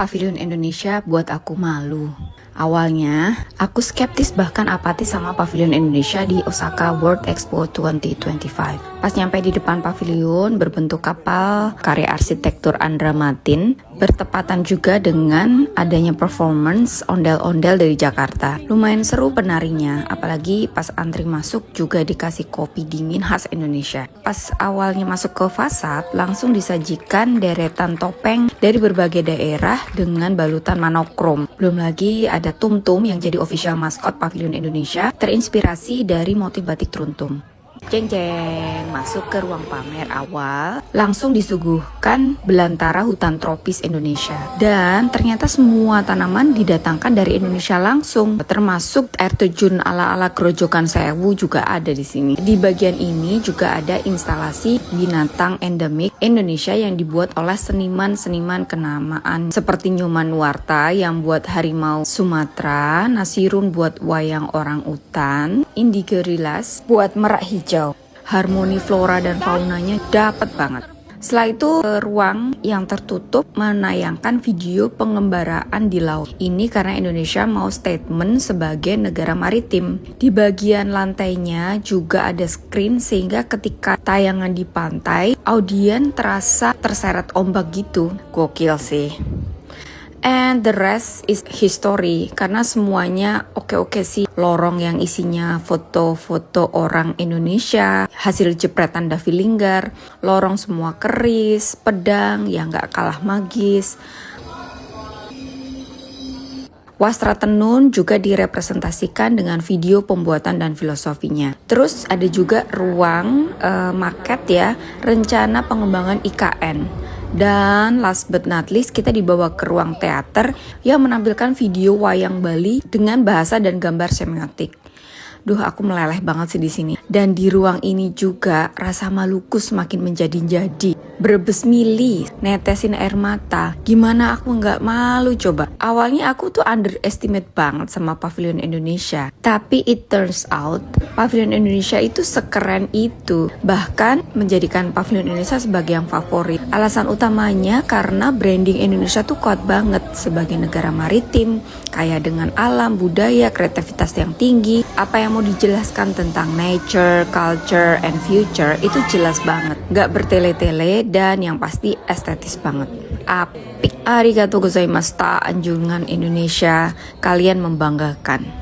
Pavilion Indonesia buat aku malu. Awalnya, aku skeptis bahkan apatis sama Pavilion Indonesia di Osaka World Expo 2025. Pas nyampe di depan pavilion berbentuk kapal karya arsitektur Andra Matin, bertepatan juga dengan adanya performance ondel-ondel dari Jakarta. Lumayan seru penarinya, apalagi pas antri masuk juga dikasih kopi dingin khas Indonesia. Pas awalnya masuk ke fasad, langsung disajikan deretan topeng dari berbagai daerah dengan balutan monokrom. Belum lagi ada tum-tum yang jadi official maskot Pavilion Indonesia, terinspirasi dari motif batik teruntung. Jeng-jeng, masuk ke ruang pamer awal, langsung disuguhkan belantara hutan tropis Indonesia. Dan ternyata semua tanaman didatangkan dari Indonesia langsung, termasuk air terjun ala-ala Grojogan Sewu juga ada di sini. Di bagian ini juga ada instalasi binatang endemik Indonesia yang dibuat oleh seniman-seniman kenamaan seperti Nyoman Nuarta yang buat harimau Sumatera, Nasirun buat wayang orang utan, Indigo Rilas buat merak hijau. Harmoni flora dan faunanya dapat banget. Setelah itu, ruang yang tertutup menayangkan video pengembaraan di laut. Ini karena Indonesia mau statement sebagai negara maritim. Di bagian lantainya juga ada screen sehingga ketika tayangan di pantai, audien terasa terseret ombak gitu. Gokil sih. And the rest is history, karena semuanya oke-oke sih. Lorong yang isinya foto-foto orang Indonesia, hasil jepretan Davi Linggar, lorong semua keris, pedang yang gak kalah magis. Wastra tenun juga direpresentasikan dengan video pembuatan dan filosofinya. Terus ada juga ruang market ya, rencana pengembangan IKN. Dan last but not least, kita dibawa ke ruang teater yang menampilkan video wayang Bali dengan bahasa dan gambar semiotik. Duh, aku meleleh banget sih di sini. Dan di ruang ini juga rasa maluku semakin menjadi-jadi. Berbes mili, netesin air mata. Gimana aku nggak malu coba? Awalnya aku tuh underestimate banget sama Pavilion Indonesia. Tapi it turns out, Pavilion Indonesia itu sekeren itu. Bahkan menjadikan Pavilion Indonesia sebagai yang favorit. Alasan utamanya karena branding Indonesia tuh kuat banget sebagai negara maritim, kaya dengan alam, budaya, kreativitas yang tinggi. Apa yang mau dijelaskan tentang nature, culture, and future itu jelas banget. Gak bertele-tele dan yang pasti estetis banget. Apik. Arigatou gozaimashita, anjungan Indonesia. Kalian membanggakan.